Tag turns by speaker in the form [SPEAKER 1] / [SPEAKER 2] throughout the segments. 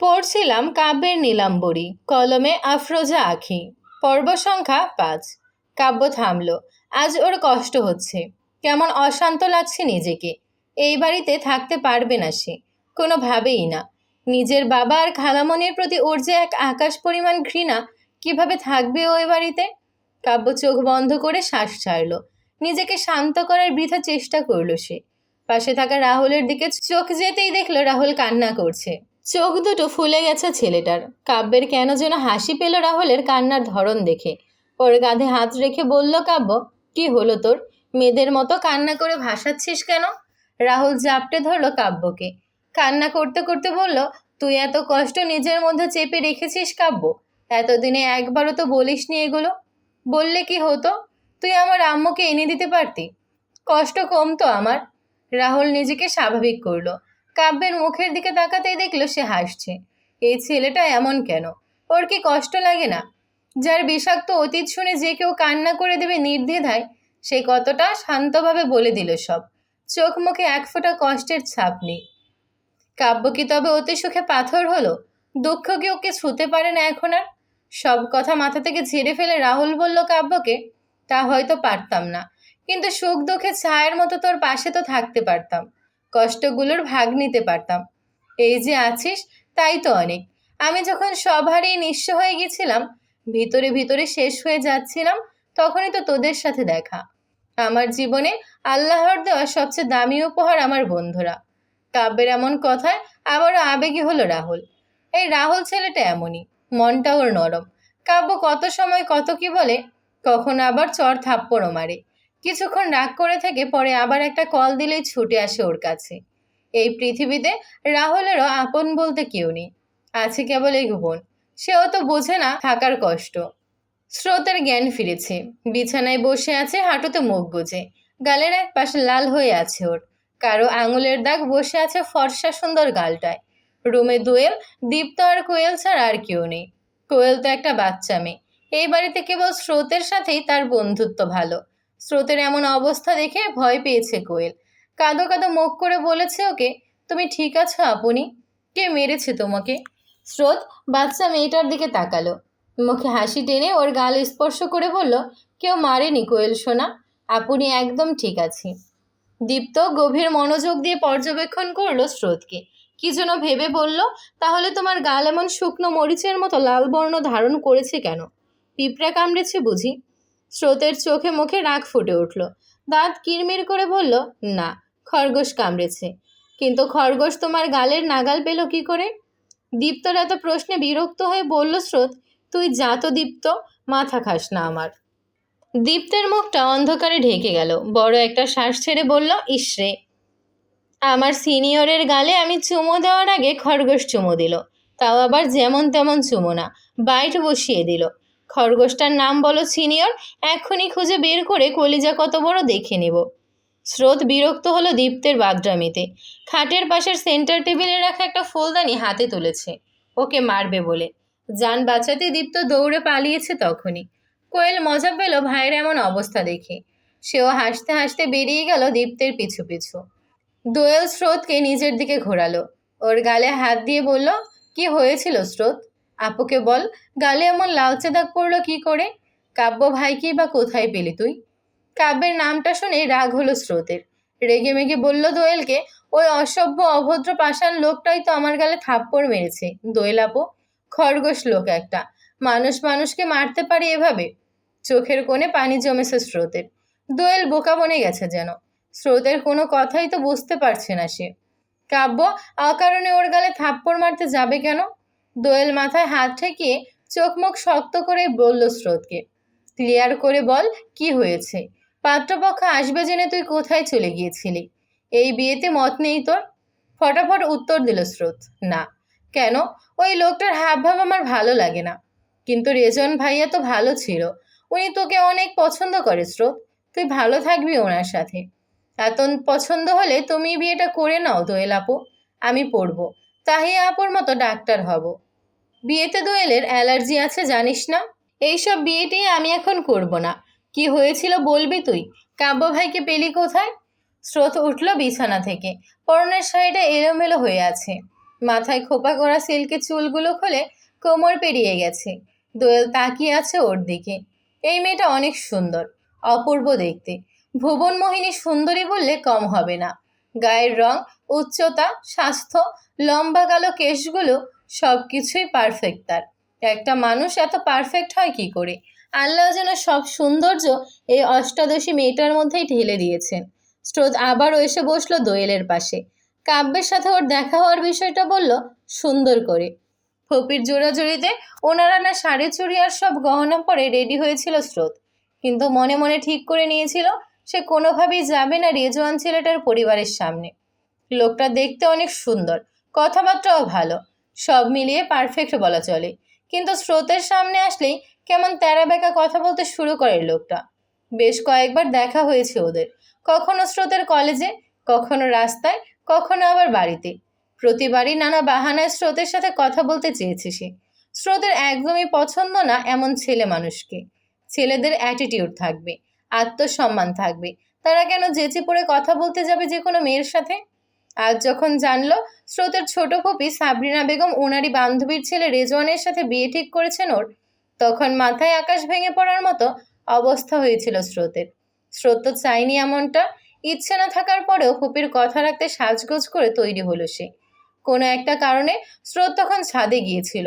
[SPEAKER 1] পড়ছিলাম কাব্যের নীলাম্বরী, কলমে আফরোজা আঁখি। পর্ব সংখ্যা 5। কাব্য থামল। আজ ওর কষ্ট হচ্ছে, কেমন অশান্ত লাগছে নিজেকে। এই বাড়িতে থাকতে পারবে না সে, কোনোভাবেই না। নিজের বাবা আর খালামণির প্রতি ওর যে এক আকাশ পরিমাণ ঘৃণা, কিভাবে থাকবে ও এ বাড়িতে? কাব্য চোখ বন্ধ করে শ্বাস ছাড়ল। নিজেকে শান্ত করার বৃথা চেষ্টা করলো সে। পাশে থাকা রাহুলের দিকে চোখ যেতেই দেখলো রাহুল কান্না করছে। চোখ দুটো ফুলে গেছে ছেলেটার। কাব্যের কেন যেন হাসি পেল রাহুলের কান্নার ধরন দেখে। ওর কাঁধে হাত রেখে বলল, কাব্য, কি হলো তোর? মেয়েদের মতো কান্না করে ভাসাচ্ছিস কেন? রাহুল জাপটে ধরল কাব্যকে। কান্না করতে করতে বলল, তুই এত কষ্ট নিজের মধ্যে চেপে রেখেছিস কাব্য। এতদিনে একবারও তো বলিসনি এগুলো। বললে কি হতো? তুই আমার আম্মুকে এনে দিতে পারতি, কষ্ট কমতো আমার। রাহুল নিজেকে স্বাভাবিক করলো। কাব্যের মুখের দিকে তাকাতেই দেখলো সে হাসছে। এই ছেলেটা এমন কেন? ওর কি কষ্ট লাগে না? যার বিষাক্ত অতীত শুনে যে কেউ কান্না করে দেবে নির্দ্বিধায়, সে কতটা শান্তভাবে বলে দিল সব। চোখ মুখে এক ফোঁটা কষ্টের ছাপ নেই। কাব্য কি তবে অতি সুখে পাথর হলো? দুঃখ কি ওকে ছুঁতে পারে না এখন আর? সব কথা মাথা থেকে ঝেড়ে ফেলে রাহুল বলল কাব্যকে, তা হয়তো পারতাম না, কিন্তু সুখ দুঃখে ছায়ার মতো তোর পাশে তো থাকতে পারতাম, কষ্টগুলোর ভাগ নিতে পারতাম। এই যে আছিস, তাই তো অনেক। আমি যখন সব হারিয়ে নিঃস্ব হয়ে গেছিলাম, ভিতরে ভিতরে শেষ হয়ে যাচ্ছিলাম, তখনই তো তোদের সাথে দেখা। আমার জীবনে আল্লাহর দেওয়া সবচেয়ে দামি উপহার আমার বন্ধুরা। কাব্যের এমন কথায় আবারও আবেগী হলো রাহুল। এই রাহুল ছেলেটা এমনই, মনটা ওর নরম। কাব্য কত সময় কত কি বলে, কখন আবার চর থাপ্পড়ও মারে। কিছুক্ষণ রাগ করে থেকে পরে আবার একটা কল দিলেই ছুটে আসে ওর কাছে। এই পৃথিবীতে রাহুলেরও আপন বলতে কেউ নেই, আছে কেবল এই বোন। সেও তো বোঝে না থাকার কষ্ট। স্রোতের জ্ঞান ফিরেছে, বিছানায় বসে আছে হাঁটুতে মুখ গুজে। গালের এক পাশে লাল হয়ে আছে ওর। কারো আঙুলের দাগ বসে আছে ফর্সা সুন্দর গালটায়। রুমে দোয়েল, দীপ্ত আর কোয়েল ছাড়া আর কেউ নেই। কোয়েল তো একটা বাচ্চা মেয়ে। এই বাড়িতে কেবল স্রোতের সাথেই তার বন্ধুত্ব ভালো। স্রোতের এমন অবস্থা দেখে ভয় পেয়েছে কোয়েল। কাঁদো কাঁদো মুখ করে বলেছে ওকে, তুমি ঠিক আছো আপনি? কে মেরেছে তোমাকে? স্রোত বাচ্চা মেয়েটার দিকে তাকালো, মুখে হাসি টেনে ওর গাল স্পর্শ করে বলল, কেউ মারেনি কোয়েল সোনা, আপনি একদম ঠিক আছি। দীপ্ত গভীর মনোযোগ দিয়ে পর্যবেক্ষণ করলো স্রোতকে। কি যেন ভেবে বলল, তাহলে তোমার গাল এমন শুকনো মরিচের মতো লাল বর্ণ ধারণ করেছে কেন? পিঁপড়া কামড়েছে বুঝি? স্রোতের চোখে মুখে রাগ ফুটে উঠল। দাঁত কিরমির করে বলল, না, খরগোশ কামড়েছে। কিন্তু খরগোশ তোমার গালের নাগাল পেল কি করে? দীপ্তর এত প্রশ্নে বিরক্ত হয়ে বলল স্রোত, তুই যা তো দীপ্ত, মাথা খাস না আমার। দীপ্তের মুখটা অন্ধকারে ঢেকে গেল। বড় একটা শ্বাস ছেড়ে বলল, ইসরে, আমার সিনিয়রের গালে আমি চুমো দেওয়ার আগে খরগোশ চুমো দিল। তাও আবার যেমন তেমন চুমো না, বাইট বসিয়ে দিল। খরগোশটার নাম বলো সিনিয়র, এক্ষুনি খুঁজে বের করে কলিজা কত বড় দেখে নেব। স্রোত বিরক্ত হলো দীপ্তের বাগডামিতে। খাটের পাশের সেন্টার টেবিলে রাখা একটা ফুলদানি হাতে তুলেছে ওকে মারবে বলে। যান বাঁচাতে দীপ্ত দৌড়ে পালিয়েছে তখনই। কোয়েল মজা পেল ভাইয়ের এমন অবস্থা দেখে। সেও হাসতে হাসতে বেরিয়ে গেল দীপ্তের পিছু পিছু। দোয়েল স্রোতকে নিজের দিকে ঘোরালো। ওর গালে হাত দিয়ে বলল, কি হয়েছিল স্রোত? আপুকে বল, গালে এমন লালচে দাগ পড়লো কি করে? কাব্য ভাইকেই বা কোথায় পেলি তুই? কাব্যের নামটা শুনে রাগ হলো স্রোতের। রেগে মেগে বলল দোয়েলকে, ওই অসভ্য অভদ্র পাষাণ লোকটাই তো আমার গালে থাপ্পড় মেরেছে। দোয়েল আপু, খরগোশ লোক একটা, মানুষ মানুষকে মারতে পারে এভাবে? চোখের কোণে পানি জমেছে স্রোতের। দোয়েল বোকা বনে গেছে যেন। স্রোতের কোনো কথাই তো বুঝতে পারছে না সে। কাব্য অকারণে ওর গালে থাপ্পড় মারতে যাবে কেন? দোয়েল মাথায় হাত ঠেকিয়ে চোখ মুখ শক্ত করে বলল স্রোতকে, ক্লিয়ার করে বল, কি হয়েছে? পাত্রপক্ষ আসবে জেনে তুই কোথায় চলে গিয়েছিলি? এই বিয়েতে মত নেই তোর? ফটাফট উত্তর দিল স্রোত, না। কেন? ওই লোকটার হাবভাব আমার ভালো লাগে না। কিন্তু রেজন ভাইয়া তো ভালো ছিল, উনি তোকে অনেক পছন্দ করে স্রোত, তুই ভালো থাকবি ওনার সাথে। এত পছন্দ হলে তুমি বিয়েটা করে নাও দোয়েল আপু, আমি পড়বো, তাহিয়া আপুর মতো ডাক্তার হব। বিয়েতে দোয়েলের অ্যালার্জি আছে জানিস না? এইসব বিয়েতেই আমি এখন করব না। কি হয়েছিল বলবি তুই? কাব্য ভাইকে পেলি কোথায়? স্রোত উঠল বিছানা থেকে। পরনের শাড়িটা এলোমেলো হয়ে আছে। মাথায় খোপা করা সিল্কের চুলগুলো খুলে কোমর পেরিয়ে গেছে। দোয়েল তাকিয়ে আছে ওর দিকে। এই মেয়েটা অনেক সুন্দর, অপূর্ব দেখতে। ভুবনমোহিনী সুন্দরী বললে কম হবে না। গায়ের রং, উচ্চতা, স্বাস্থ্য, লম্বা কালো কেশগুলো সব কিছুই পারফেক্ট তার। একটা মানুষ এত পারফেক্ট হয় কি করে? আল্লাহ যেন সব সৌন্দর্য এই অষ্টাদশী মেয়েটার মধ্যেই ঢেলে দিয়েছেন। স্রোত আবারও এসে বসলো দোয়েলের পাশে। কাব্যের সাথে ওর দেখা হওয়ার বিষয়টা বলল সুন্দর করে। ফপির জোড়াজুড়িতে ওনারা না শাড়ি চুড়ি আর সব গহনা পরে রেডি হয়েছিল স্রোত, কিন্তু মনে মনে ঠিক করে নিয়েছিল সে কোনোভাবেই যাবে না রেজওয়ান ছেলেটার পরিবারের সামনে। লোকটা দেখতে অনেক সুন্দর, কথাবার্তাও ভালো, সব মিলিয়ে পারফেক্ট বলা চলে, কিন্তু স্রোতের সামনে আসলেই কেমন তেরা বেঁকা কথা বলতে শুরু করে লোকটা। বেশ কয়েকবার দেখা হয়েছে ওদের, কখনো স্রোতের কলেজে, কখনো রাস্তায়, কখনো আবার বাড়িতে। প্রতিবারই নানা বাহানায় স্রোতের সাথে কথা বলতে চেয়েছে সে। স্রোতের একদমই পছন্দ না এমন ছেলে মানুষকে। ছেলেদের অ্যাটিটিউড থাকবে, আত্মসম্মান থাকবে, তারা কেন যেচে পড়ে কথা বলতে যাবে যে কোনো মেয়ের সাথে? আজ যখন জানলো স্রোতের ছোট ফুপি সাবরিনা বেগম ওনারই বান্ধবীর ছেলে রেজওয়ানের সাথে বিয়ে ঠিক করেছেন ওর, তখন মাথায় আকাশ ভেঙে পড়ার মতো অবস্থা হয়েছিল স্রোতের। স্রোত তো চাইনি এমনটা। ইচ্ছে না থাকার পরেও ফুপির কথা রাখতে সাজগোজ করে তৈরি হলো সে। কোনো একটা কারণে স্রোত তখন ছাদে গিয়েছিল।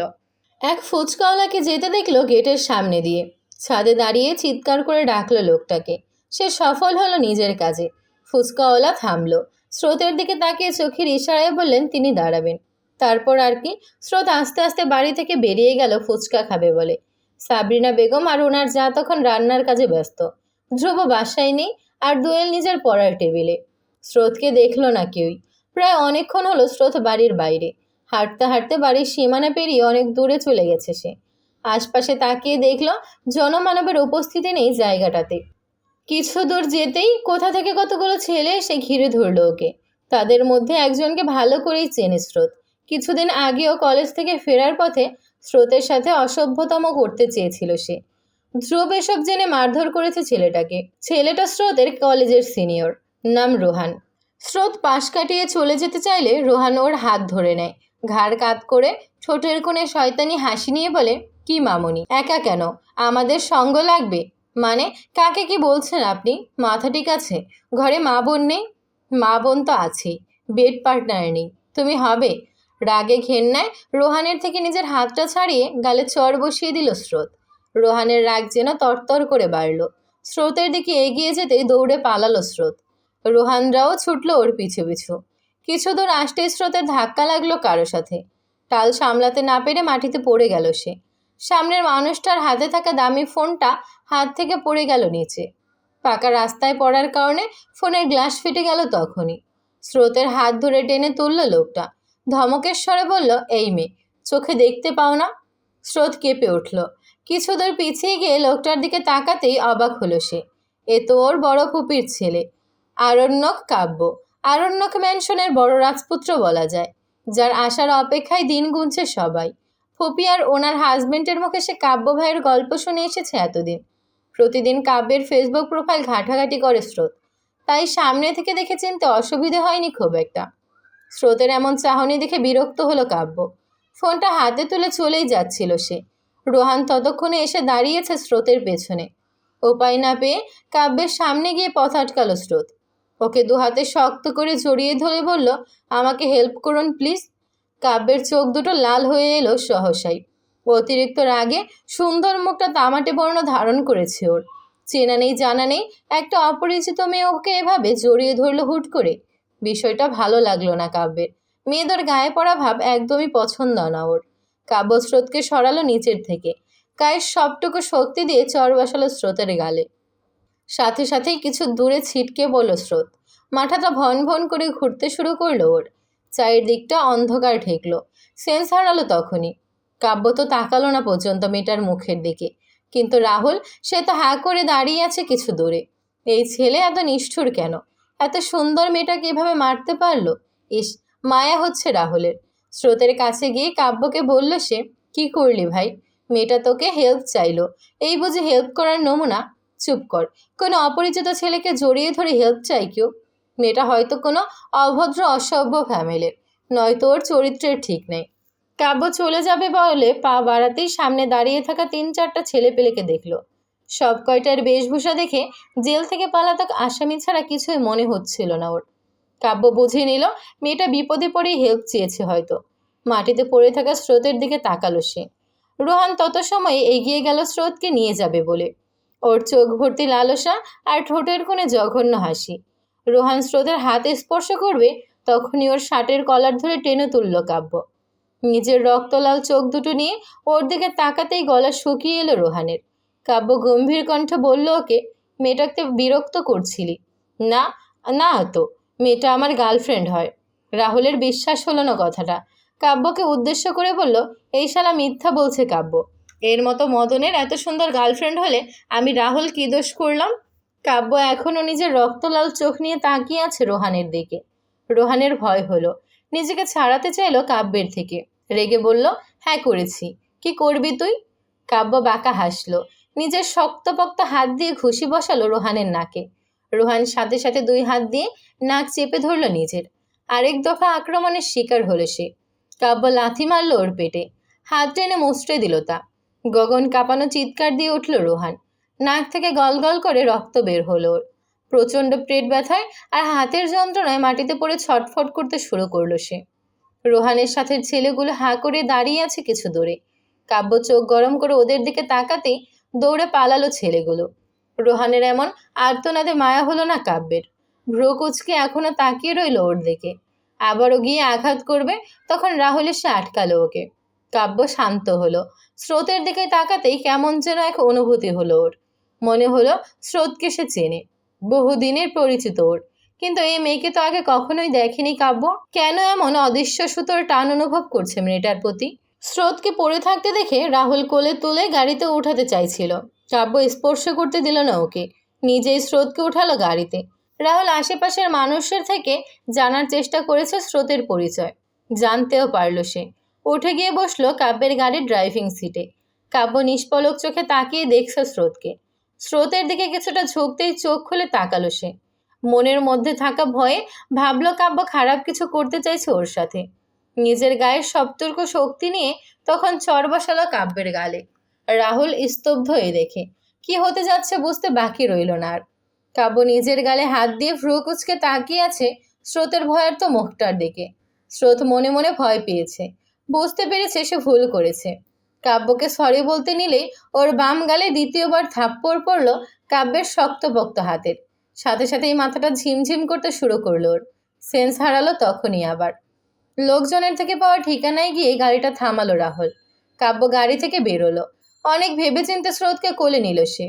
[SPEAKER 1] এক ফুচকাওয়ালাকে যেতে দেখলো গেটের সামনে দিয়ে। ছাদে দাঁড়িয়ে চিৎকার করে ডাকলো লোকটাকে। সে সফল হলো নিজের কাজে। ফুচকাওয়ালা থামলো, স্রোতের দিকে তাকিয়ে চোখের ইশারায় বললেন তিনি দাঁড়াবেন। তারপর আর কি, স্রোত আস্তে আস্তে বাড়ি থেকে বেরিয়ে গেল ফুচকা খাবে বলে। সাবরিনা বেগম আর ওনার যা তখন রান্নার কাজে ব্যস্ত। ধ্রুব বাসায় নেই, আর দোয়েল নিজের পড়ার টেবিলে। স্রোতকে দেখলো না কেউই। প্রায় অনেকক্ষণ হলো স্রোত বাড়ির বাইরে। হাঁটতে হাঁটতে বাড়ির সীমানা পেরিয়ে অনেক দূরে চলে গেছে সে। আশপাশে তাকিয়ে দেখলো জনমানবের উপস্থিতি নেই জায়গাটাতে। কিছু দূর যেতেই কোথা থেকে কতগুলো ছেলে এসে ঘিরে ধরলো ওকে। তাদের মধ্যে একজনকে ভালো করেই চেনে স্রোত। কিছুদিন আগেও কলেজ থেকে ফেরার পথে স্রোতের সাথে অসভ্যতম করতে চেয়েছিল সে। ধ্রুব এসব জেনে মারধর করেছে ছেলেটাকে। ছেলেটা স্রোতের কলেজের সিনিয়র, নাম রোহান। স্রোত পাশ কাটিয়ে চলে যেতে চাইলে রোহান ওর হাত ধরে নেয়। ঘাড় কাত করে ঠোঁটের কোণে শয়তানি হাসি নিয়ে বলে, কি মামুনি, একা কেন? আমাদের সঙ্গ লাগবে? মানে কাকে কি বলছেন আপনি? মাথা ঠিক আছে? ঘরে মা বোন নেই? মা বোন তো আছেই, বেড পার্টনার নেই, তুমি হবে? রাগে ঘেন্নায় রোহানের থেকে নিজের হাতটা ছাড়িয়ে গালে চড় বসিয়ে দিল স্রোত। রোহানের রাগ যেন তরতর করে বাড়ল। স্রোতের দিকে এগিয়ে যেতেই দৌড়ে পালালো স্রোত। রোহানরাও ছুটল ওর পিছু পিছু। কিছু দূর আসতেই স্রোতের ধাক্কা লাগলো কারো সাথে। টাল সামলাতে না পেরে মাটিতে পড়ে গেল সে। সামনের মানুষটার হাতে থাকা দামি ফোনটা হাত থেকে পড়ে গেল নিচে। পাকা রাস্তায় পড়ার কারণে ফোনের গ্লাস ফেটে গেল তখনই। স্রোতের হাত ধরে টেনে তুলল লোকটা। ধমকের স্বরে বলল, এই মেয়ে, চোখে দেখতে পাও না? স্রোত কেঁপে উঠল। কিছু দূর পিছিয়ে গিয়ে লোকটার দিকে তাকাতেই অবাক হলো সে। এ তো ওর বড় ফুপির ছেলে, আরণ্যক কাব্য। আরণ্যক ম্যানশনের বড় রাজপুত্র বলা যায়, যার আসার অপেক্ষায় দিন গুনছে সবাই। ফুপি আর ওনার হাজবেন্ডের মুখে সে কাব্য ভাইয়ের গল্প শুনে এসেছে এতদিন। প্রতিদিন কাব্যের ফেসবুক প্রোফাইল ঘাঁটাঘাঁটি করে স্রোত, তাই সামনে থেকে দেখে চিনতে অসুবিধে হয়নি খুব একটা। স্রোতের এমন চাহনি দেখে বিরক্ত হলো কাব্য। ফোনটা হাতে তুলে চলেই যাচ্ছিল সে। রোহান ততক্ষণে এসে দাঁড়িয়েছে স্রোতের পেছনে। উপায় না পেয়ে কাব্যের সামনে গিয়ে পথ আটকালো স্রোত। ওকে দু হাতে শক্ত করে জড়িয়ে ধরে বলল, আমাকে হেল্প করুন প্লিজ। কাব্যের চোখ দুটো লাল হয়ে এলো সহসাই। অতিরিক্ত রাগে সুন্দর মুখটা তামাটে বর্ণ ধারণ করেছে ওর। চেনা নেই জানা নেই একটা অপরিচিত মেয়ে ওকে এভাবে জড়িয়ে ধরলো হুট করে। বিষয়টা ভালো লাগলো না কাব্যের। মেয়েদের গায়ে পড়া ভাব একদমই পছন্দ না ওর। কাব্য স্রোতকে সরালো নিচের থেকে। গায়ের সবটুকু শক্তি দিয়ে চড় বসালো স্রোতের গালে। সাথে সাথেই কিছু দূরে ছিটকে পড়ল স্রোত। মাথাটা ভন ভন করে ঘুরতে শুরু করলো ওর। চারিদিকটা অন্ধকার ঠেকলো। সেন্স হারালো তখনই। কাব্য তো তাকালো না পর্যন্ত মেয়েটার মুখের দিকে, কিন্তু রাহুল, সে তো হাঁ করে দাঁড়িয়ে আছে কিছু দূরে। এই ছেলে এত নিষ্ঠুর কেন? এত সুন্দর মেয়েটাকে এভাবে মারতে পারলো? ইস, মায়া হচ্ছে রাহুলের। স্রোতের কাছে গিয়ে কাব্যকে বলল সে, কি করলি ভাই? মেয়েটা তোকে হেল্প চাইলো, এই বুঝি হেল্প করার নমুনা? চুপ কর। কোনো অপরিচিত ছেলেকে জড়িয়ে ধরে হেল্প চাই কেউ? মেয়েটা হয়তো কোনো অভদ্র অসভ্য ফ্যামিলির, নয়তো ওর চরিত্রের ঠিক নেই। কাব্য চলে যাবে বলে পা বাড়াতেই সামনে দাঁড়িয়ে থাকা ৩-৪টা ছেলেপেলেকে দেখলো। সব কয়টার বেশভূষা দেখে জেল থেকে পালাতক আসামি ছাড়া কিছুই মনে হচ্ছিল না ওর। কাব্য বুঝে নিল মেয়েটা বিপদে পড়েই হেল্প চেয়েছে হয়তো। মাটিতে পড়ে থাকা স্রোতের দিকে তাকালো সে। রোহান তত সময়ে এগিয়ে গেল স্রোতকে নিয়ে যাবে বলে। ওর চোখ ভর্তি লালসা আর ঠোঁটের কোণে জঘন্য হাসি। রোহান স্রোতের হাতে স্পর্শ করবে তখনই ওর শার্টের কলার ধরে টেনে তুলল কাব্য। নিজের রক্তলাল চোখ দুটো নিয়ে ওর দিকে তাকাতেই গলা শুকিয়ে এলো রোহানের। কাব্য গম্ভীর কণ্ঠে বলল ওকে, মেয়েটাকে বিরক্ত করছিলি? না, না তো, মেয়েটা আমার গার্লফ্রেন্ড হয়। রাহুলের বিশ্বাস হলো না কথাটা। কাব্যকে উদ্দেশ্য করে বলল, এই শালা মিথ্যা বলছে কাব্য। এর মতো মদনের এত সুন্দর গার্লফ্রেন্ড হলে আমি রাহুল কী দোষ করলাম? কাব্য এখনও নিজের রক্তলাল চোখ নিয়ে তাকিয়ে আছে রোহানের দিকে। রোহানের ভয় হলো, নিজেকে ছাড়াতে চাইলো কাব্যের থেকে। রেগে বলল, হ্যাঁ করেছি। কি করবি তুই? কাব্য বাঁকা হাসলো। নিজের শক্তপোক্ত হাত দিয়ে ঘুষি বসালো রোহানের নাকে। রোহান সাথে সাথে 2 হাত দিয়ে নাক চেপে ধরল নিজের। আরেক দফা আক্রমণের শিকার হলো সে। কাব্য লাথি মারল ওর পেটে। হাত টেনে মুচড়ে দিল তা। গগন কাঁপানো চিৎকার দিয়ে উঠল রোহান। নাক থেকে গলগল করে রক্ত বের হলো ওর। প্রচণ্ড পেট ব্যথায় আর হাতের যন্ত্রণায় মাটিতে পড়ে ছটফট করতে শুরু করলো সে। রোহানের সাথে ছেলেগুলো হাঁ করে দাঁড়িয়ে আছে কিছু দূরে। কাব্য চোখ গরম করে ওদের দিকে তাকাতেই দৌড়ে পালালো ছেলেগুলো। রোহানের এমন আর্তনাদে মায়া হলো না কাব্যের। ভ্রু কুচকে এখনো তাকিয়ে রইল ওর দিকে। আবারও গিয়ে আঘাত করবে তখন রাহুল এসে আটকালো ওকে। কাব্য শান্ত হলো। স্রোতের দিকে তাকাতেই কেমন যেন এক অনুভূতি হলো ওর। মনে হলো স্রোতকে সে চেনে, বহুদিনের পরিচিত ওর। কিন্তু এই মেয়েকে তো আগে কখনোই দেখেনি কাব্য। কেন এমন অদৃশ্য সুতোর টান অনুভব করছে মেয়েটার প্রতি? স্রোতকে পড়ে থাকতে দেখে রাহুল কোলে তুলে গাড়িতে উঠাতে চাইছিল। কাব্য স্পর্শ করতে দিল না ওকে। নিজেই স্রোতকে উঠালো গাড়িতে। রাহুল আশেপাশের মানুষের থেকে জানার চেষ্টা করেছে স্রোতের পরিচয়। জানতেও পারল সে। উঠে গিয়ে বসলো কাব্যের গাড়ির ড্রাইভিং সিটে। কাব্য নিষ্পলক চোখে তাকিয়ে দেখছে স্রোতকে। স্রোতের দিকে কিছুটা ঝুঁকতেই চোখ খুলে তাকালো সে। মনের মধ্যে থাকা ভয়ে ভাবল কাব্য খারাপ কিছু করতে চাইছে ওর সাথে। নিজের গায়ের সবটুকু শক্তি নিয়ে তখন চর বসালো কাব্যের গালে। রাহুল স্তব্ধ হয়ে দেখে। কি হতে যাচ্ছে বুঝতে বাকি রইল না আর। কাব্য নিজের গালে হাত দিয়ে ভ্রু কুচকে তাকিয়ে আছে স্রোতের ভয়ার্ত মুখটার দিকে। স্রোত মনে মনে ভয় পেয়েছে। বুঝতে পেরেছে সে ভুল করেছে। কাব্যকে সরি বলতে নিলেই ওর বাম গালে দ্বিতীয়বার থাপ্পড় পড়ল কাব্যের শক্তপোক্ত হাতের। সাথে সাথেই মাথাটা ঝিমঝিম করতে শুরু করলো ওর। সেন্স হারালো তখনই আবার। লোকজনের থেকে পাওয়া ঠিকানায় গিয়ে গাড়িটা থামালো রাহুল। কাব্য গাড়ি থেকে বেরোলো। অনেক ভেবেচিন্তে স্রোতকে কোলে নিল সে।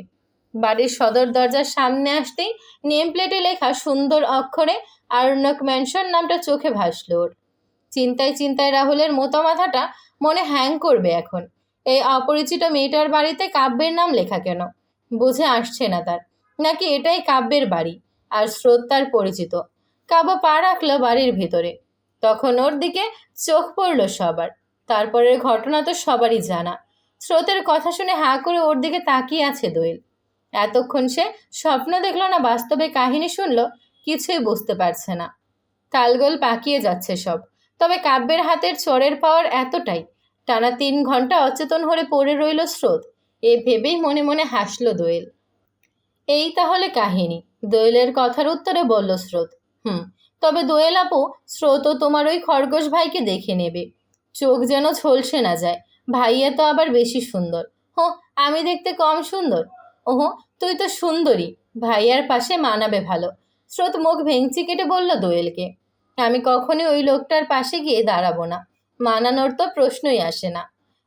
[SPEAKER 1] বাড়ির সদর দরজার সামনে আসতেই নেম প্লেটে লেখা সুন্দর অক্ষরে আরণ্যক ম্যানশন নামটা চোখে ভাসল ওর। চিন্তায় চিন্তায় রাহুলের মোটা মাথাটা মনে হ্যাং করবে এখন। এই অপরিচিত মেয়েটার বাড়িতে কাব্যের নাম লেখা কেন? বুঝে আসছে না তার। নাকি এটাই কাব্যের বাড়ি আর স্রোত তার পরিচিত? কাব্য পা রাখলো বাড়ির ভেতরে। তখন ওর দিকে চোখ পড়ল সবার। তারপরের ঘটনা তো সবারই জানা। স্রোতের কথা শুনে হাঁ করে ওর দিকে তাকিয়ে আছে দোয়েল। এতক্ষণ সে স্বপ্ন দেখলো না বাস্তবে কাহিনী শুনলো, কিছুই বুঝতে পারছে না। তালগোল পাকিয়ে যাচ্ছে সব। তবে কাব্যের হাতের চোরের পাওয়ার এতটাই। টানা 3 ঘন্টা অচেতন হয়ে পড়ে রইল স্রোত। এ ভেবেই মনে মনে হাসল দোয়েল। এই তাহলে কাহিনী, দোয়েলের কথার উত্তরে বলল স্রোত। তবে দোয়েল আপু, স্রোতও তোমার ওই খরগোশ ভাইকে দেখে নেবে। চোখ যেন ঝলসে না যায়। ভাইয়া তো আবার বেশি সুন্দর। হো, আমি দেখতে কম সুন্দর? ওহো, তুই তো সুন্দরী। ভাইয়ার পাশে মানাবে ভালো। স্রোত মুখ ভেঙচি কেটে বলল দোয়েলকে, আমি কখনোই ওই লোকটার পাশে গিয়ে দাঁড়াবো না। মানানোর তো প্রশ্নই আসে না।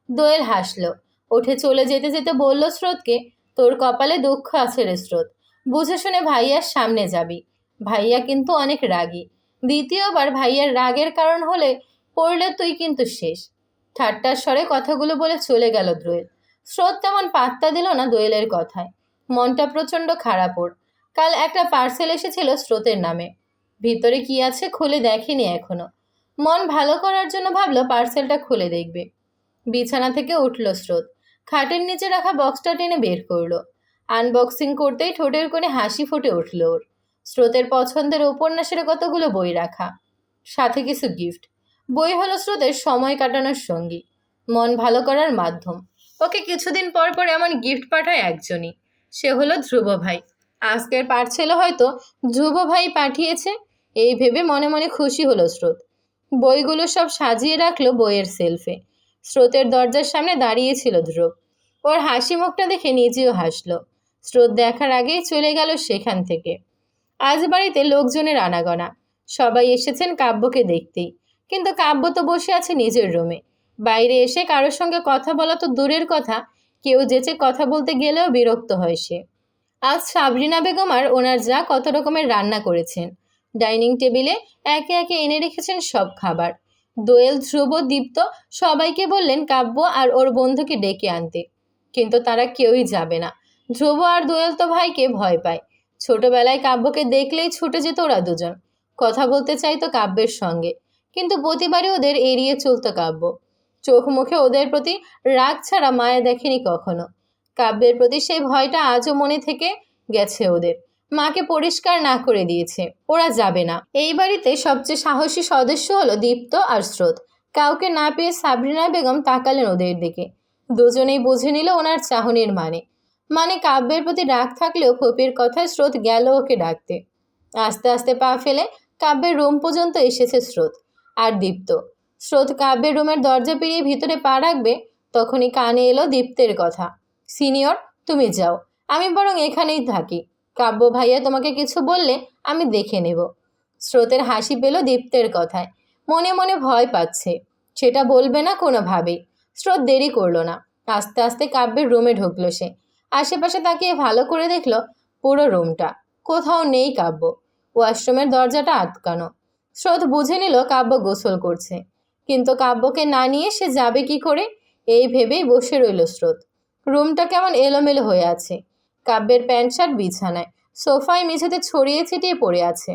[SPEAKER 1] দোয়েল হাসলো। উঠে চলে যেতে যেতে বলল স্রোতকে, তোর কপালে দুঃখ আছে রে স্রোত। বুঝে শুনে ভাইয়ার সামনে যাবি। ভাইয়া কিন্তু অনেক রাগী। দ্বিতীয়বার ভাইয়ার রাগের কারণ হলে পড়লে তুই কিন্তু শেষ। ঠাট্টার স্বরে কথাগুলো বলে চলে গেল দোয়েল। স্রোত তেমন পাত্তা দিল না দোয়েলের কথায়। মনটা প্রচণ্ড খারাপ ওর। কাল একটা পার্সেল এসেছিল স্রোতের নামে। ভিতরে কি আছে খুলে দেখেনি এখনো। মন ভালো করার জন্য ভাবলো পার্সেলটা খুলে দেখবে। বিছানা থেকে উঠল স্রোত। খাটের নিচে রাখা বক্সটা টেনে বের করলো। আনবক্সিং করতেই ঠোঁটের কোণে হাসি ফুটে উঠল ওর। স্রোতের পছন্দের উপন্যাসের কতগুলো বই রাখা, সাথে কিছু গিফট। বই হলো স্রোতের সময় কাটানোর সঙ্গী, মন ভালো করার মাধ্যম। ওকে কিছুদিন পর পর এমন গিফট পাঠায় একজনই, সে হলো ধ্রুব ভাই। আজকের পার্সেলও হয়তো ধ্রুব ভাই পাঠিয়েছে, এই ভেবে মনে মনে খুশি হলো স্রোত। বইগুলো সব সাজিয়ে রাখলো বইয়ের সেলফে। স্রোতের দরজার সামনে দাঁড়িয়েছিল ধ্রুব। ওর হাসি মুখটা দেখে নিজেও হাসলো। স্রোত দেখার আগেই চলে গেল সেখান থেকে। আজ বাড়িতে লোকজনের আনাগোনা, সবাই এসেছেন কাব্যকে দেখতেই। কিন্তু কাব্য তো বসে আছে নিজের রুমে। বাইরে এসে কারোর সঙ্গে কথা বলা তো দূরের কথা, কেউ যেচে কথা বলতে গেলেও বিরক্ত হয় সে। আজ সাবরিনা বেগম আর ওনার যা কত রকমের রান্না করেছেন। ডাইনিং টেবিলে একে একে এনে রেখেছেন সব খাবার। দোয়েল, ধ্রুব, দীপ্ত সবাইকে বললেন কাব্য আর ওর বন্ধুকে ডেকে আনতে, কিন্তু তারা কেউই যাবে না। ধ্রুব আর দোয়েল তো ভাইকে ভয় পায়। ছোটবেলায় কাব্যকে দেখলেই ছুটে যেত ওরা দুজন, কথা বলতে চাইতো কাব্যের সঙ্গে, কিন্তু প্রতিবারই ওদের এড়িয়ে চলতো কাব্য। চোখ মুখে ওদের প্রতি রাগ ছাড়া মায়া দেখেনি কখনো। কাব্যের প্রতি সেই ভয়টা আজও মনে থেকে গেছে ওদের। মাকে পরিষ্কার না করে দিয়েছে, ওরা যাবে না। এই বাড়িতে সবচেয়ে সাহসী সদস্য হলো দীপ্ত আর স্রোত। কাউকে না পেয়ে সাবরিনা বেগম তাকালেন ওদের দিকে। দুজনেই বুঝে নিল ওনার চাহনির মানে কাব্যের প্রতি রাগ থাকলেও ফুপির কথায় স্রোত গেল ওকে ডাকতে। আস্তে আস্তে পা ফেলে কাব্যের রুম পর্যন্ত এসেছে স্রোত আর দীপ্ত। স্রোত কাব্যের রুমের দরজা পেরিয়ে ভিতরে পা রাখবে, তখনই কানে এলো দীপ্তের কথা। সিনিয়র, তুমি যাও, আমি বরং এখানেই থাকি। কাব্য ভাইয়া তোমাকে কিছু বললে আমি দেখে নেব। স্রোতের হাসি পেল দীপ্তের কথায়। মনে মনে ভয় পাচ্ছে, সেটা বলবে না কোনোভাবেই। স্রোত দেরি করলো না, আস্তে আস্তে কাব্যের রুমে ঢুকলো সে। আশেপাশে তাকিয়ে ভালো করে দেখলো পুরো রুমটা, কোথাও নেই কাব্য। ওয়াশরুমের দরজাটা আটকানো। স্রোত বুঝে নিল কাব্য গোসল করছে, কিন্তু কাব্যকে না নিয়ে সে যাবে কি করে, এই ভেবেই বসে রইল স্রোত। রুমটা কেমন এলোমেলো হয়ে আছে। কাব্যের প্যান্ট শার্ট বিছানায়, সোফায় মেঝেতে ছড়িয়ে ছিটিয়ে পড়ে আছে।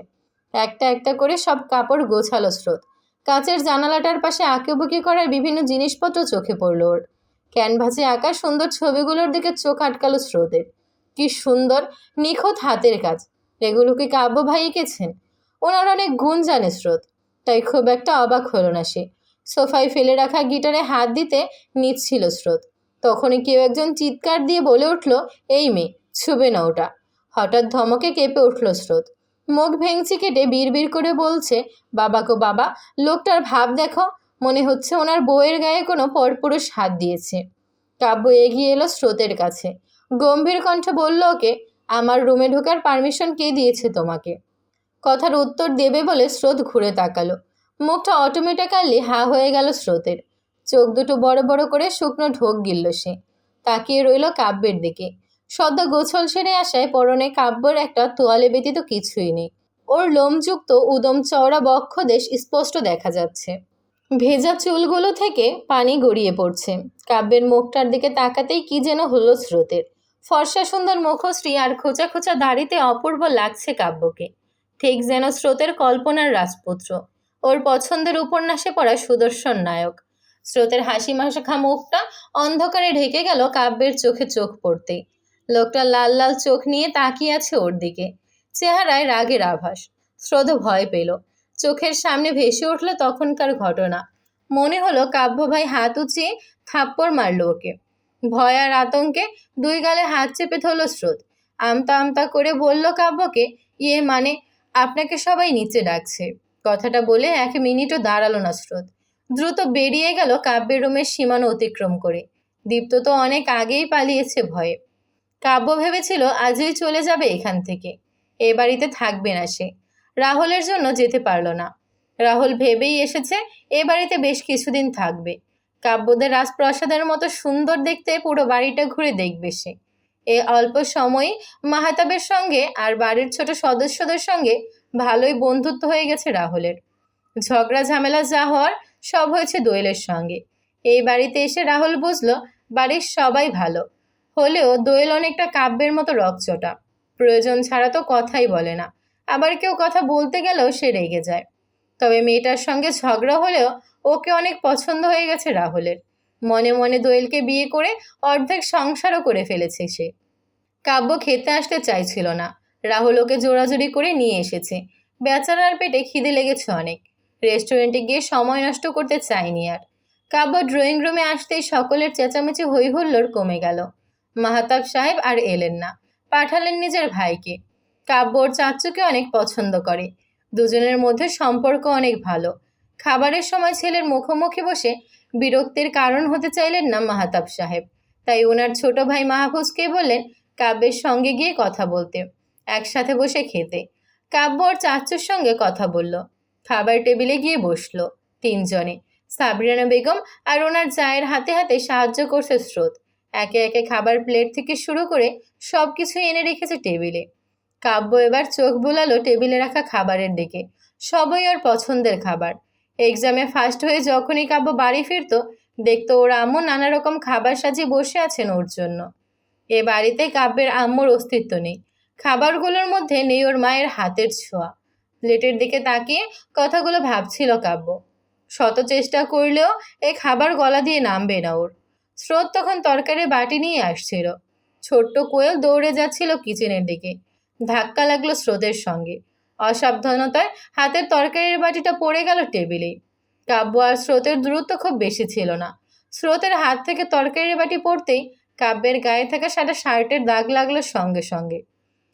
[SPEAKER 1] একটা একটা করে সব কাপড় গোছালো স্রোত। কাচের জানালাটার পাশে আঁকেবুকি করার বিভিন্ন জিনিসপত্র চোখে পড়ল ওর। ক্যানভাসে আঁকা সুন্দর ছবিগুলোর দিকে চোখ আটকালো স্রোতের। কি সুন্দর নিখুঁত হাতের কাজ! এগুলো কি কাব্য ভাই এঁকেছেন? ওনার অনেক গুণ জানে স্রোত, তাই খুব একটা অবাক হলো না সে। সোফায় ফেলে রাখা গিটারে হাত দিতে নিচ্ছিল স্রোত, তখনই কেউ একজন চিৎকার দিয়ে বলে উঠল, এই মেয়ে, ছুবে না ওটা। হঠাৎ ধমকে কেঁপে উঠল স্রোত। মুখ ভেঙচি কেটে বিড়বিড় করে বলছে, বাবা গো বাবা, লোকটার ভাব দেখো, মনে হচ্ছে ওনার বউয়ের গায়ে কোনো পরপুরুষ হাত দিয়েছে। কাব্য এগিয়ে এলো স্রোতের কাছে, গম্ভীর কণ্ঠে বলল ওকে, আমার রুমে ঢোকার পারমিশন কে দিয়েছে তোমাকে? কথার উত্তর দেবে বলে স্রোত ঘুরে তাকালো। মুখটা অটোমেটিক্যালি হা হয়ে গেল স্রোতের। চোখ দুটো বড় বড় করে শুকনো ঢোক গিলল সে। তাকিয়ে রইল কাব্যের দিকে। সদ্য গোছল সেরে আসায় পরনে কাব্যের একটা তোয়ালে ব্যতীত কিছুই নেই। ওর লোমযুক্ত উদম চওড়া বক্ষদেশ স্পষ্ট দেখা যাচ্ছে। ভেজা চুলগুলো থেকে পানি গড়িয়ে পড়ছে। কাব্যের মুখটার দিকে তাকাতেই কি যেন হলো স্রোতের। ফর্সা সুন্দর মুখশ্রী আর খোঁচা খোঁচা দাড়িতে অপূর্ব লাগছে কাব্যকে, ঠিক যেন স্রোতের কল্পনার রাজপুত্র, ওর পছন্দের উপন্যাসে পড়া সুদর্শন নায়ক। স্রোতের হাসি মাখা মুখটা অন্ধকারে ঢেকে গেল কাব্যের চোখে চোখ পড়তেই। লোকটা লাল লাল চোখ নিয়ে তাকিয়ে আছে ওর দিকে, চেহারায় রাগের আভাস। স্রোত ভয় পেল। চোখের সামনে ভেসে উঠল তখনকার ঘটনা। মনে হলো কাব্য ভাই হাত উঁচিয়ে থাপ্পড় মারল ওকে। ভয় আর আতঙ্কে দুই গালে হাত চেপে ধরল স্রোত। আমতা আমতা করে বলল কাব্যকে, ইয়ে মানে, আপনাকে সবাই নিচে ডাকছে। কথাটা বলে 1 মিনিটও দাঁড়ালো না স্রোত। দ্রুত বেরিয়ে গেল কাব্যের রুমের সীমানা অতিক্রম করে। দীপ্ত তো অনেক আগেই পালিয়েছে ভয়ে। কাব্য ভেবেছিল আজই চলে যাবে এখান থেকে, এ বাড়িতে থাকবে না সে। রাহুলের জন্য যেতে পারল না। রাহুল ভেবেই এসেছে এ বাড়িতে বেশ কিছুদিন থাকবে। কাব্যদের রাজপ্রাসাদের মতো সুন্দর দেখতে পুরো বাড়িটা ঘুরে দেখবে সে। এ অল্প সময়ই মাহাতাবের সঙ্গে আর বাড়ির ছোট সদস্যদের সঙ্গে ভালোই বন্ধুত্ব হয়ে গেছে রাহুলের। ঝগড়া ঝামেলা যা হওয়ার সব হয়েছে দোয়েলের সঙ্গে। এই বাড়িতে এসে রাহুল বুঝলো বাড়ির সবাই ভালো হলেও দোয়েল অনেকটা কাব্যের মতো রকচটা। প্রয়োজন ছাড়া তো কথাই বলে না, আবার কেউ কথা বলতে গেলেও সে রেগে যায়। তবে মেয়েটার সঙ্গে ঝগড়া হলেও ওকে অনেক পছন্দ হয়ে গেছে রাহুলের। মনে মনে দোয়েলকে বিয়ে করে অর্ধেক সংসারও করে ফেলেছে সে। কাব্য খেতে আসতে চাইছিল না, রাহুল ওকে জোরাজুরি করে নিয়ে এসেছে। বেচারার পেটে খিদে লেগেছে অনেক। রেস্টুরেন্টে গিয়ে সময় নষ্ট করতে চায়নি আর। কাব্য ড্রয়িং রুমে আসতেই সকলের চেঁচামেচি হই হুল্লোড় কমে গেল। মাহতাব সাহেব আর এলেন না, পাঠালেন নিজের ভাইকে। কাব্য ওর চাচ্চুকে অনেক পছন্দ করে, দুজনের মধ্যে সম্পর্ক অনেক ভালো। খাবারের সময় ছেলের মুখোমুখি বসে বিরক্তির কারণ হতে চাইলেন না মাহতাব সাহেব, তাই ওনার ছোট ভাই মাহফুজকে বললেন কাব্যের সঙ্গে গিয়ে কথা বলতে, একসাথে বসে খেতে। কাব্য ওর চাচ্চুর সঙ্গে কথা বলল, খাবার টেবিলে গিয়ে বসলো তিনজনে। সাবরিনা বেগম আর ওনার জায়ের হাতে হাতে সাহায্য করছে স্রোত। একে একে খাবার প্লেট থেকে শুরু করে সব কিছু এনে রেখেছে টেবিলে। কাব্য এবার চোখ বোলালো টেবিলে রাখা খাবারের দিকে, সবই ওর পছন্দের খাবার। এক্সামে ফার্স্ট হয়ে যখনই কাব্য বাড়ি ফিরতো, দেখতো ওর আম্মু নানা রকম খাবার সাজিয়ে বসে আছেন ওর জন্য। এ বাড়িতে কাব্যের আম্মুর অস্তিত্ব নেই, খাবারগুলোর মধ্যে নেই ওর মায়ের হাতের ছোঁয়া। প্লেটের দিকে তাকিয়ে কথাগুলো ভাবছিল কাব্য। শত চেষ্টা করলেও এই খাবার গলা দিয়ে নামবে না ওর। স্রোত তখন তরকারি বাটি নিয়ে আসছিল। ছোট্ট কোয়েল দৌড়ে যাচ্ছিল কিচেনের দিকে, ধাক্কা লাগলো স্রোতের সঙ্গে। অসাবধানতায় হাতের তরকারির বাটিটা পড়ে গেল টেবিলে। কাব্য আর স্রোতের দূরত্ব খুব বেশি ছিল না। স্রোতের হাত থেকে তরকারির বাটি পড়তেই কাব্যের গায়ে থাকা সাদা শার্টের দাগ লাগলো সঙ্গে সঙ্গে।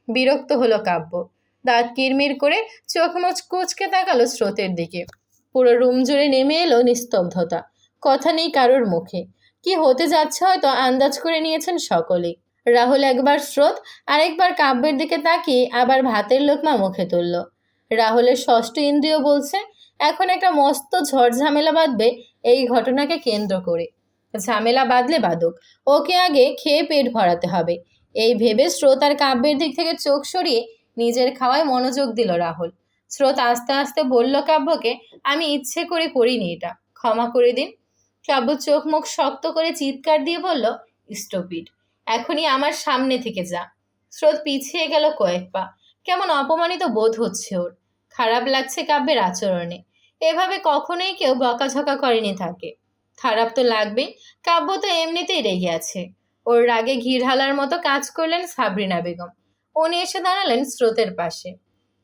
[SPEAKER 1] বিরক্ত হলো কাব্য, দাঁত কিরমির করে চোখ মুচ কুচকে তাকালো স্রোতের দিকে। পুরো রুম জুড়ে নেমে এলো নিস্তব্ধতা, কথা নেই কারোর মুখে। কি হতে যাচ্ছে হয়তো আন্দাজ করে নিয়েছেন সকলেই। রাহুল একবার স্রোত আরেকবার কাব্যের দিকে তাকিয়ে আবার ভাতের লোকমা মুখে তুলল। রাহুলের ষষ্ঠ ইন্দ্রিয় বলছে এখন একটা মস্ত ঝড় ঝামেলা বাঁধবে এই ঘটনাকে কেন্দ্র করে। ঝামেলা বাঁধলে বাঁধুক, ওকে আগে খেয়ে পেট ভরাতে হবে, এই ভেবে স্রোত আর কাব্যের দিক থেকে চোখ সরিয়ে নিজের খাওয়ায় মনোযোগ দিল রাহুল। স্রোত আস্তে আস্তে বলল কাব্যকে, আমি ইচ্ছে করে করিনি, এটা ক্ষমা করে দিন। কাব্য চোখ মুখ শক্ত করে চিৎকার দিয়ে বলল, স্টপিড, এখনই আমার সামনে থেকে যা। স্রোত পিছিয়ে গেল কয়েক পা, কেমন অপমানিত বোধ হচ্ছে ওর। খারাপ লাগছে কাব্যের আচরণে, এভাবে কখনোই কেউ বকাঝকা করেনি তাকে। খারাপ তো লাগবেই, কাব্য তো এমনিতেই রেগে আছে। ওর রাগে ঘি ঢালার মতো কাজ করলেন সাবরিনা বেগম। উনি এসে দাঁড়ালেন স্রোতের পাশে।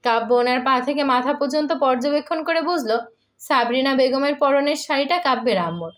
[SPEAKER 1] কাব্য ওনার পা থেকে মাথা পর্যন্ত পর্যবেক্ষণ করে বুঝলো সাবরিনা বেগমের পরনের শাড়িটা কাব্যের আম্মুর।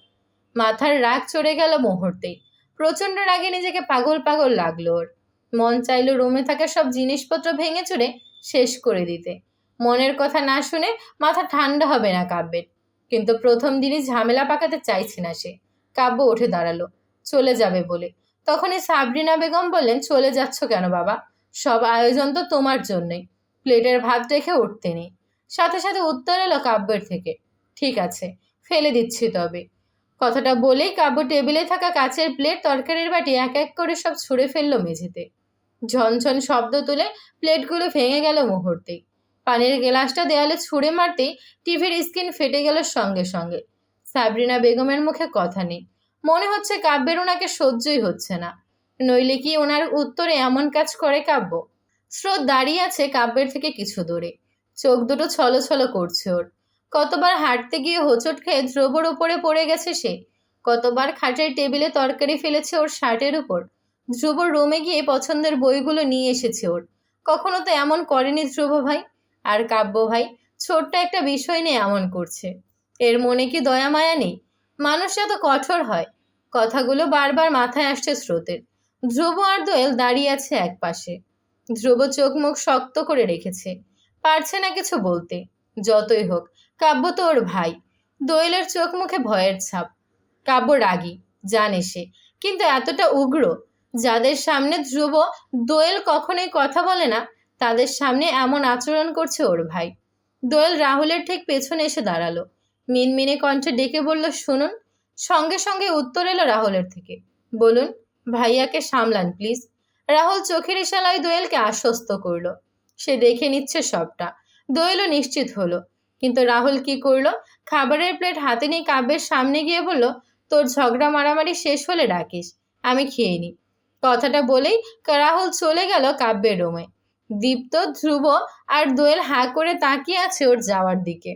[SPEAKER 1] মাথার রাগ চড়ে গেল মুহূর্তেই। প্রচণ্ড রাগে নিজেকে পাগল পাগল লাগলো ওর। মন চাইল রুমে থাকা সব জিনিসপত্র ভেঙে চুরে শেষ করে দিতে। মনের কথা না শুনে মাথা ঠান্ডা হবে না কাব্যের, কিন্তু প্রথম দিনই ঝামেলা পাকাতে চাইছে না সে। কাব্য উঠে দাঁড়ালো চলে যাবে বলে, তখনই সাবরিনা বেগম বললেন, চলে যাচ্ছ কেন বাবা? সব আয়োজন তো তোমার জন্যই, প্লেটের ভাত রেখে উঠতে নেই। সাথে সাথে উত্তর এলো কাব্যের থেকে, ঠিক আছে ফেলে দিচ্ছি তবে। কথাটা বলেই কাব্য টেবিলে থাকা কাচের প্লেট তরকারির বাটি এক এক করে সব ছুঁড়ে ফেললো মেঝেতে। ঝনঝন শব্দ তুলে প্লেটগুলো ভেঙে গেল মুহূর্তেই। পানির গ্লাসটা দেয়ালে ছুঁড়ে মারতেই টিভির স্ক্রিন ফেটে গেল সঙ্গে সঙ্গে। সাবরিনা বেগমের মুখে কথা নেই, মনে হচ্ছে কাব্যের ওনাকে সহ্যই হচ্ছে না, নইলে কি ওনার উত্তরে এমন কাজ করে কাব্য? স্রোত দাঁড়িয়ে আছে কাব্যের থেকে কিছু দূরে, চোখ দুটো ছলছল করছে ওর। কতবার হাঁটতে গিয়ে হোঁচট খেয়ে ধ্রুবর উপরে পড়ে গেছে সে, কতবার খাটের টেবিলে তরকারি ফেলেছে ওর শার্টের উপর। ধ্রুবর রুমে গিয়ে পছন্দের বইগুলো নিয়ে এসেছে ওর, কখনো তো এমন করেনি ধ্রুব ভাই। আর কাব্য ভাই ছোট্ট একটা বিষয় নিয়ে এমন করছে, এর মনে কি দয়া মায়া নেই? মানুষ এত কঠোর হয়? কথাগুলো বারবার মাথায় আসছে স্রোতের। ধ্রুব আর দোয়েল দাঁড়িয়ে আছে এক পাশে। ধ্রুব চোখ মুখ শক্ত করে রেখেছে, পারছে না কিছু বলতে। যতই হোক কাব্য তো ওর ভাই। দোয়েলের চোখ মুখে ভয়ের ছাপ। কাব্য রাগী জানে সে, কিন্তু এতটা উগ্র? যাদের সামনে ধ্রুব দোয়েল কখনোই কথা বলে না, তাদের সামনে এমন আচরণ করছে ওর ভাই। দোয়েল রাহুলের ঠিক পেছনে এসে দাঁড়ালো, মিনমিনে কণ্ঠে ডেকে বলল, শুনুন। সঙ্গে সঙ্গে উত্তর এলো রাহুলের থেকে, বলুন। ভাইয়াকে সামলান প্লিজ। রাহুল চোখের ইশারায় দোয়েলকে আশ্বস্ত করলো, সে দেখে নিচ্ছে সবটা। দোয়েলও নিশ্চিত হলো, কিন্তু রাহুল কি করলো? খাবারের প্লেট হাতে নিয়ে কাব্যের সামনে গিয়ে বলল, তোর ঝগড়া মারামারি শেষ হলে ডাকিস, আমি খেয়ে নি। কথাটা বলেই রাহুল চলে গেল কাব্যের রুমে। দীপ্ত, ধ্রুব আর দোয়েল হাঁ করে তাকিয়ে আছে ওর যাওয়ার দিকে।